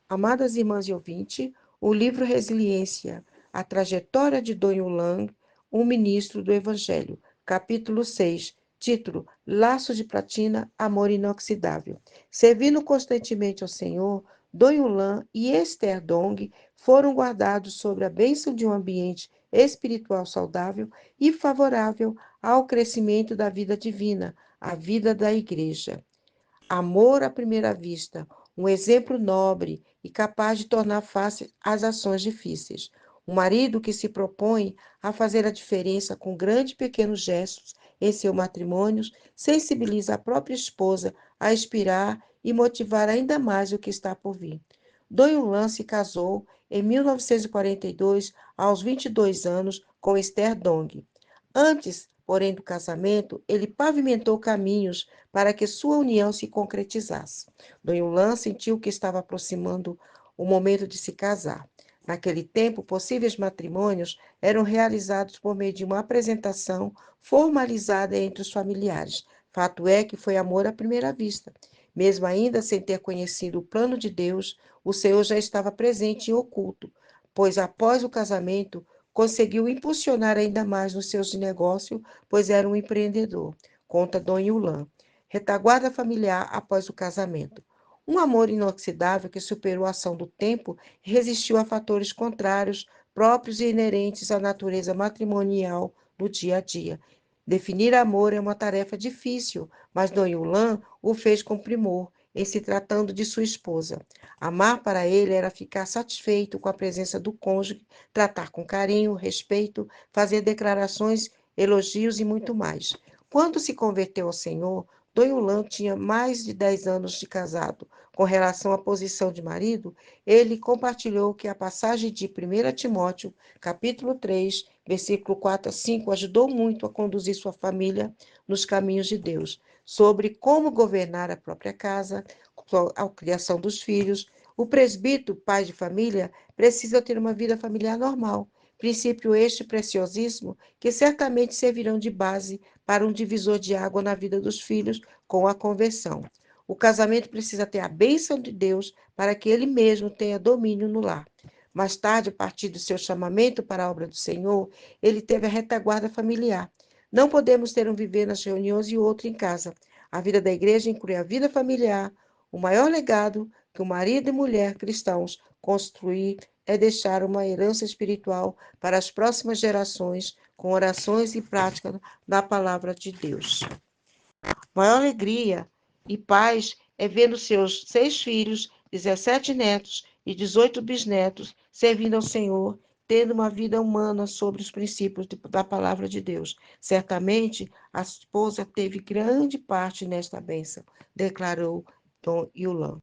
Amadas irmãs e ouvintes, o livro Resiliência, a trajetória de Dom Yulan, um ministro do Evangelho, capítulo 6, título Laço de Platina, Amor Inoxidável. Servindo constantemente ao Senhor, Dom Yulan e Esther Dong foram guardados sob a bênção de um ambiente espiritual saudável e favorável ao crescimento da vida divina, a vida da Igreja. Amor à primeira vista, um exemplo nobre e capaz de tornar fáceis as ações difíceis. Um marido que se propõe a fazer a diferença com grandes e pequenos gestos em seu matrimônio, sensibiliza a própria esposa a inspirar e motivar ainda mais o que está por vir. Dom Yulan se casou em 1942, aos 22 anos, com Esther Dong. Antes, porém, do casamento, ele pavimentou caminhos para que sua união se concretizasse. Dom Yulan sentiu que estava aproximando o momento de se casar. Naquele tempo, possíveis matrimônios eram realizados por meio de uma apresentação formalizada entre os familiares. Fato é que foi amor à primeira vista. Mesmo ainda sem ter conhecido o plano de Deus, o Senhor já estava presente e oculto, pois após o casamento, conseguiu impulsionar ainda mais nos seus negócios, pois era um empreendedor, conta Dom Yulan. Retaguarda familiar após o casamento. Um amor inoxidável que superou a ação do tempo e resistiu a fatores contrários, próprios e inerentes à natureza matrimonial no dia a dia. Definir amor é uma tarefa difícil, mas Dom Yulan o fez com primor, em se tratando de sua esposa. Amar para ele era ficar satisfeito com a presença do cônjuge, tratar com carinho, respeito, fazer declarações, elogios e muito mais. Quando se converteu ao Senhor, Dom Yulan tinha mais de 10 anos de casado. Com relação à posição de marido, ele compartilhou que a passagem de 1 Timóteo, capítulo 3, versículo 4 a 5, ajudou muito a conduzir sua família nos caminhos de Deus, sobre como governar a própria casa, a criação dos filhos. O presbítero, pai de família, precisa ter uma vida familiar normal. Princípio este preciosíssimo que certamente servirão de base para um divisor de água na vida dos filhos com a conversão. O casamento precisa ter a bênção de Deus para que ele mesmo tenha domínio no lar. Mais tarde, a partir do seu chamamento para a obra do Senhor, ele teve a retaguarda familiar. Não podemos ter um viver nas reuniões e outro em casa. A vida da igreja inclui a vida familiar. O maior legado que o marido e mulher cristãos construir é deixar uma herança espiritual para as próximas gerações, com orações e prática da palavra de Deus. Maior alegria e paz é ver os seus 6 filhos, 17 netos e 18 bisnetos servindo ao Senhor, tendo uma vida humana sobre os princípios da palavra de Deus. Certamente, a esposa teve grande parte nesta bênção, declarou Dom Yulan.